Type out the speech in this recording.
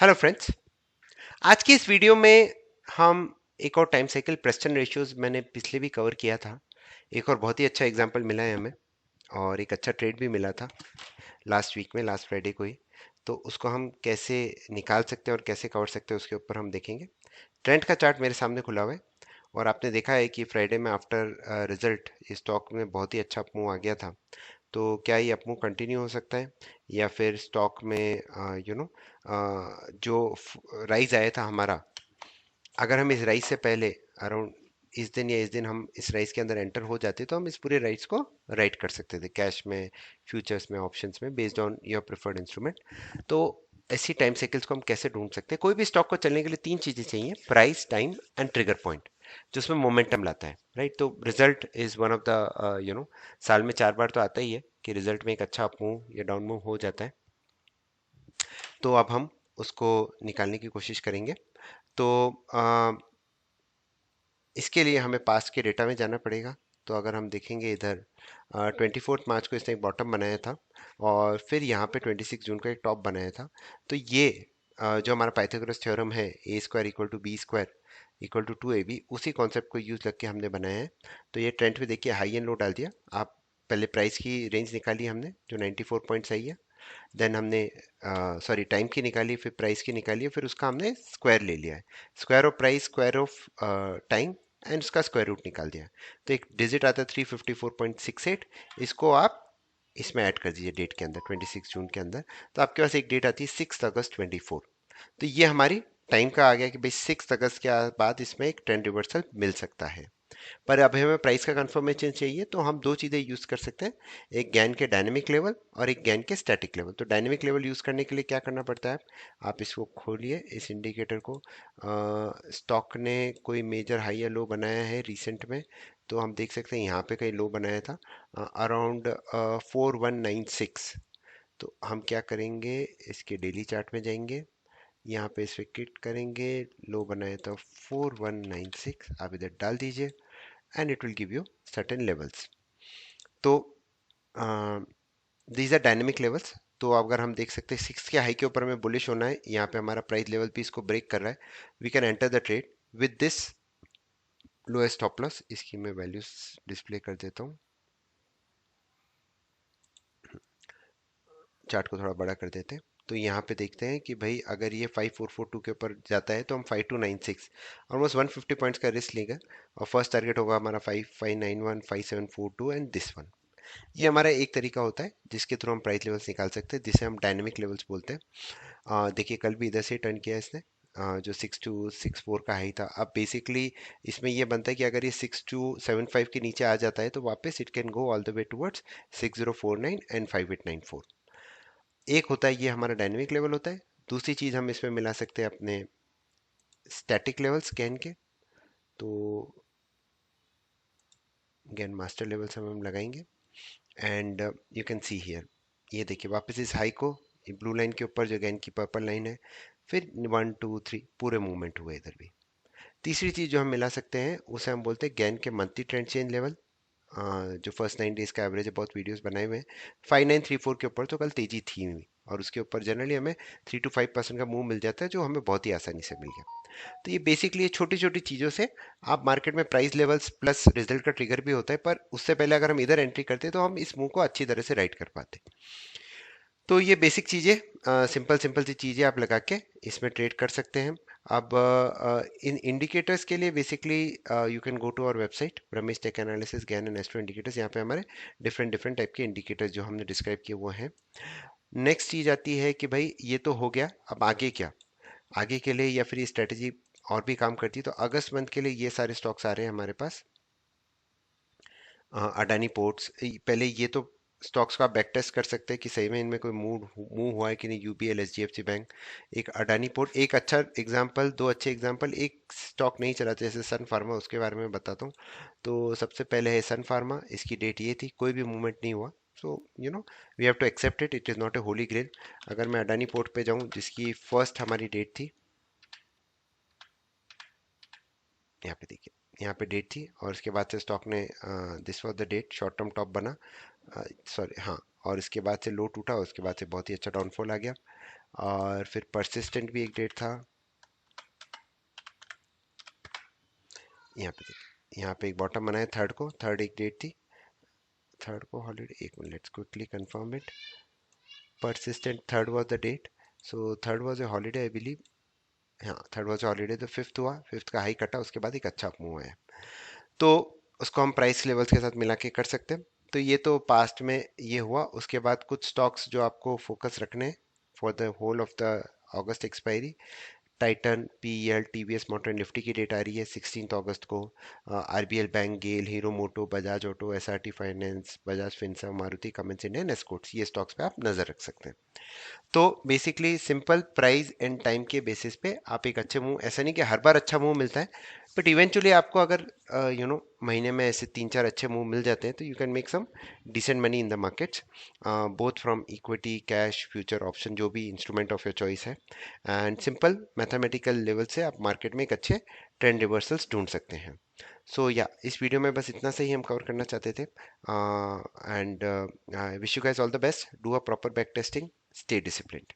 Hello friends. आज की इस वीडियो में हम एक और टाइम साइकिल प्रेस्टन रेशियोज मैंने पिछले भी कवर किया था। एक और बहुत ही अच्छा एग्जांपल मिला है हमें और एक अच्छा ट्रेड भी मिला था लास्ट वीक में, लास्ट फ्राइडे को ही। तो उसको हम कैसे निकाल सकते हैं और कैसे कवर सकते हैं उसके ऊपर हम देखेंगे। ट्रेंड का चार्ट मेरे सामने खुला हुआ है और आपने देखा है कि फ्राइडे में आफ्टर रिजल्ट स्टॉक में बहुत ही अच्छा मूव आ गया था। तो क्या ये अपमूव कंटिन्यू हो सकता है या फिर स्टॉक में जो राइज आया था हमारा, अगर हम इस राइज से पहले अराउंड इस दिन या इस दिन हम इस राइज के अंदर एंटर हो जाते तो हम इस पूरे राइज को राइट कर सकते थे कैश में, फ्यूचर्स में, ऑप्शंस में, based on your preferred instrument. तो ऐसी टाइम साइकिल्स को हम कैसे ढूंढ सकते हैं? कोई भी स्टॉक को चलने के लिए तीन चीजें चाहिए: price, time and trigger point, जो उसमें मोमेंटम लाता है, राइट? तो result is one of the साल में 4 बार तो आता ही है कि रिजल्ट में एक अच्छा अप मूव या डाउन मूव हो जाता है। तो अब हम उसको निकालने की कोशिश करेंगे। तो इसके लिए हमें पास्ट के डेटा में जाना पड़ेगा। तो अगर हम देखेंगे इधर 24 मार्च को इसने एक बॉटम बनाया था और फिर यहाँ पे 26 जून को एक टॉप बनाया था। तो ये जो हमारा पाइथागोरस थ्योरम है, a square equal to b square equal to 2ab, उसी कॉन्सेप्ट को यूज करके हमने बनाया है। तो ये ट्रेंड पे देखिए हाई एंड लो डाल दिया। आप पहले प्राइस की रेंज निकाली हमने जो 94 पॉइंट्स आई है, देन हमने सॉरी टाइम की निकाली, फिर प्राइस की निकाली, फिर उसका हमने स्क्वायर ले लिया है। Square of price, square of time and उसका स्क्वायर रूट निकाल दिया। तो एक डिजिट आता है 354.68। इसको आप इसमें ऐड कर दीजिए डेट के अंदर, 26 जून के अंदर। तो आपके पास एक डेट आती है 6 अगस्त 24। तो ये हमारी टाइम का आ गया कि भाई 6 अगस्त के बाद इसमें एक ट्रेंड रिवर्सल मिल सकता है। पर अब हमें प्राइस का कंफर्मेशन चाहिए तो हम दो चीज़ें यूज़ कर सकते हैं: एक गैन के डायनेमिक लेवल और एक गैन के स्टैटिक लेवल। तो डायनेमिक लेवल यूज़ करने के लिए क्या करना पड़ता है? आप इसको खोलिए, इस इंडिकेटर को। स्टॉक ने कोई मेजर हाई या लो बनाया है रिसेंट में, तो हम देख सकते हैं यहाँ पे कहीं लो बनाया था अराउंड 4196। तो हम क्या करेंगे, इसके डेली चार्ट में जाएंगे, यहाँ पे इस पे क्लिक करेंगे, लो बनाया था 4196, आप इधर डाल दीजिए and it will give you certain levels. तो these are dynamic levels। तो अगर हम देख सकते हैं 6 के हाई के ऊपर हमें बुलिश होना है, यहाँ पे हमारा प्राइस लेवल भी इसको ब्रेक कर रहा है, we can enter the trade with this lowest stop loss. इसकी मैं वैल्यूज डिस्प्ले कर देता हूँ, चार्ट को थोड़ा बड़ा कर देते हैं। तो यहाँ पे देखते हैं कि भाई अगर ये 5442 के ऊपर जाता है तो हम 5296, ऑलमोस्ट 150 पॉइंट्स का रिस्क लेगा। और फर्स्ट टारगेट होगा हमारा 5591, 5742 एंड दिस वन। ये हमारा एक तरीका होता है जिसके थ्रू हम प्राइस लेवल्स निकाल सकते हैं, जिसे हम डायनेमिक लेवल्स बोलते हैं। देखिए कल भी इधर से टर्न किया इसने, जो 6264 का हाई था। अब बेसिकली इसमें ये बनता है कि अगर ये 6275 के नीचे आ जाता है तो वापस it can go all the way towards 6049 and 5894। एक होता है ये हमारा डायनेमिक लेवल होता है। दूसरी चीज़ हम इसमें मिला सकते हैं अपने स्टैटिक लेवल्स गैन के। तो गैन मास्टर लेवल्स हम लगाएंगे and you can see here, ये देखिए वापस इस हाई को ब्लू लाइन के ऊपर जो गैन की पर्पल लाइन है, फिर 1 2 3 पूरे मूवमेंट हुए इधर भी। तीसरी चीज जो हम मिला सकते हैं उसे हम बोलते हैं गैन के मंथली ट्रेंड चेंज लेवल, जो फर्स्ट 9 डेज का एवरेज है, बहुत वीडियोस बनाए हुए हैं। 5934 के ऊपर तो कल तेजी थी हुई और उसके ऊपर जनरली हमें 3 to 5% का मूव मिल जाता है, जो हमें बहुत ही आसानी से मिल गया। तो ये बेसिकली छोटी छोटी चीज़ों से आप मार्केट में प्राइस लेवल्स प्लस रिजल्ट का ट्रिगर भी होता है, पर उससे पहले अगर हम इधर एंट्री करते तो हम इस मूव को अच्छी तरह से राइट कर पाते। तो ये बेसिक चीज़ें, सिंपल सिंपल सी चीज़ें आप लगा के इसमें ट्रेड कर सकते हैं। अब इन इंडिकेटर्स के लिए basically you can go to our website Brahmesh tech analysis Gann and astro indicators. यहाँ पे हमारे डिफरेंट डिफरेंट टाइप के इंडिकेटर्स जो हमने डिस्क्राइब किए वो हैं। नेक्स्ट चीज़ आती है कि भाई ये तो हो गया, अब आगे क्या? आगे के लिए या फिर ये स्ट्रेटेजी और भी काम करती है। तो अगस्त मंथ के लिए ये सारे स्टॉक्स आ रहे हैं हमारे पास। अडानी पोर्ट्स, पहले ये तो स्टॉक्स का बैक टेस्ट कर सकते हैं कि सही में इनमें कोई मूव मूव हुआ है कि नहीं। यूबीएल, एचडीएफसी बैंक, एक अडानी पोर्ट, एक अच्छा एग्जांपल, दो अच्छे एग्जांपल। एक स्टॉक नहीं चला जैसे सन फार्मा, उसके बारे में बताता हूँ। तो सबसे पहले है सन फार्मा, इसकी डेट ये थी, कोई भी मूवमेंट नहीं हुआ। So we have to accept it, it is not a holy grail. अगर मैं अडानी पोर्ट पे जाऊँ जिसकी फर्स्ट हमारी डेट थी, यहाँ पे देखिए, यहाँ पे डेट थी और उसके बाद से स्टॉक ने, this was the date, short term top बना, सॉरी हाँ, और इसके बाद से लो टूटा और उसके बाद से बहुत ही अच्छा डाउनफॉल आ गया। और फिर परसिस्टेंट भी एक डेट था। यहाँ पे देखिए, यहाँ पे एक बॉटम बनाया थर्ड को, थर्ड एक डेट थी, थर्ड को हॉलीडे, एक minute let's quickly confirm it. persistent third was the date, so third was a holiday I believe। हाँ थर्ड was a holiday, तो फिफ्थ हुआ, फिफ्थ का हाई कटा, उसके बाद एक अच्छा मूव है। तो उसको हम प्राइस लेवल्स के साथ मिला के कर सकते हैं। तो ये तो पास्ट में ये हुआ। उसके बाद कुछ स्टॉक्स जो आपको फोकस रखने for the whole of the August expiry, Titan, PEL, TVS Motor, Nifty की डेट आ रही है 16 अगस्त को। आरबीएल बैंक, गेल, हीरो मोटो, बजाज ऑटो, एसआरटी फाइनेंस, बजाज फिंसर्व, मारुति, कमिंस इंडिया, एस्कॉर्ट्स, ये स्टॉक्स पे आप नजर रख सकते हैं। तो basically simple price and time के बेसिस पे आप एक अच्छे मूव, ऐसा नहीं कि हर बार अच्छा मूव मिलता है, बट इवेंचुअली आपको अगर महीने में ऐसे तीन चार अच्छे मूव मिल जाते हैं तो you can make some decent money in the markets, both from equity, cash, future, option, जो भी इंस्ट्रूमेंट ऑफ योर चॉइस है। एंड सिंपल मैथमेटिकल लेवल से आप मार्केट में एक अच्छे ट्रेंड रिवर्सल्स ढूंढ सकते हैं। सो या इस वीडियो में बस इतना सही हम कवर करना चाहते थे। And I wish you guys all the best, do a proper back testing, stay disciplined।